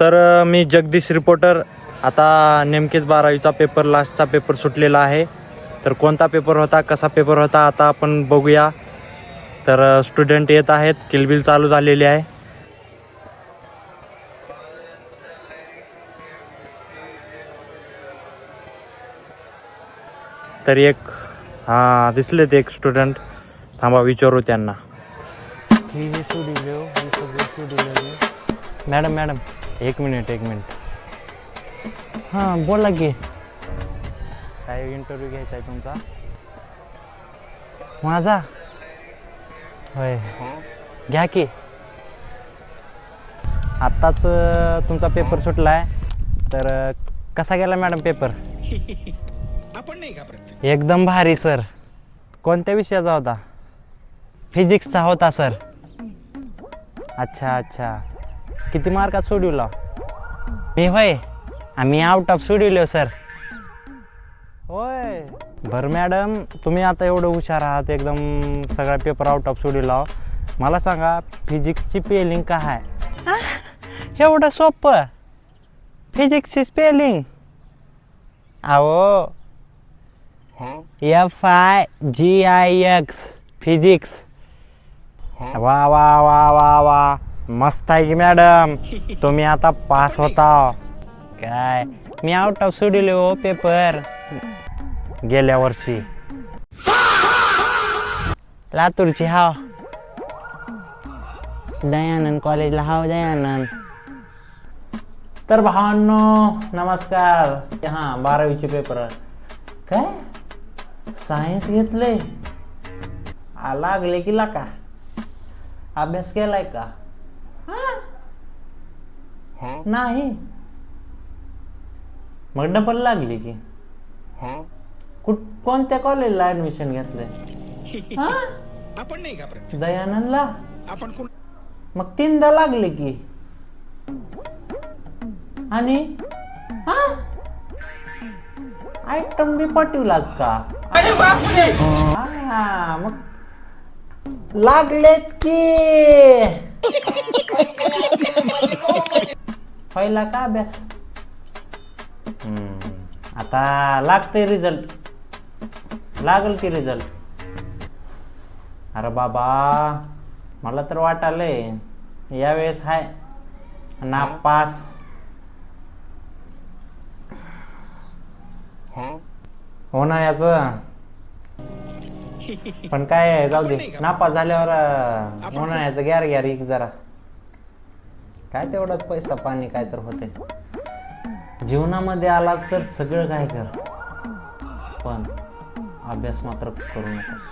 तर मी जगदीश रिपोर्टर. आता नेमकेच 12वीचा paper, लास्टचा paper सुटलेला आहे. तर कोणता पेपर होता, कसा पेपर होता, आता आपण बघूया. तर स्टुडंट येत आहेत, किलबिल चालू झालेली आहे. तर एक दिसलेत एक स्टुडंट. थांबा विचारू त्यांना. मॅडम एक मिनिट. हां बोला की. काय इंटरव्ह्यू घ्यायचा आहे तुमचा? माझा होय, घ्या की. आत्ताच तुमचा पेपर सुटला आहे. तर कसा गेला मॅडम पेपर? आपण नाही घाबरत. एकदम भारी सर. कोणत्या विषयाचा होता? फिजिक्सचा होता सर. अच्छा. किती मार्कात सोडवला? मी होय, आम्ही आउट ऑफ सोडवलो सर. होय बरं मॅडम, तुम्ही आता एवढं हुशार आहात, एकदम सगळा पेपर आउट ऑफ सोडवला. मला सांगा फिजिक्सची स्पेलिंग काय आहे? एवढं सोपं फिजिक्सची स्पेलिंग? अहो FIGIX फिजिक्स. वा मस्त आहे की मॅडम. तुम्ही आता पास होता. काय मी आउट ऑफ सोडले हो पेपर गेल्या वर्षी. लातूरची हाव, दयानंद कॉलेजला हाव, दयानंद. तर भावांनो नमस्कार. हां 12वीचे पेपर. काय सायन्स घेतले? लागले की का अभ्यास केलाय का? नाही. मग डबल लागली की? कोणत्या कॉलेजला ऍडमिशन घेतलंय? आपण नाही घाबरत. दयानंदला? आपण कोण? मग 3दा लागले की. आणि आयटम बी पाठवलाच का? मग लागलेत की. पहिला का अभ्यास? आता लागतंय रिझल्ट. लागल की रिझल्ट? अरे बाबा मला तर वाटालंय यावेळेस हाय नापास. हो ना याचं पण काय आहे, जाऊ दे. नापास झाल्यावर उन्हाळ्याचं गॅर एक जरा काय तेवढाच पैसा पाणी काय तर होते. जीवनामध्ये आलाच तर सगळं काय कर, पण अभ्यास मात्र करू नकोस.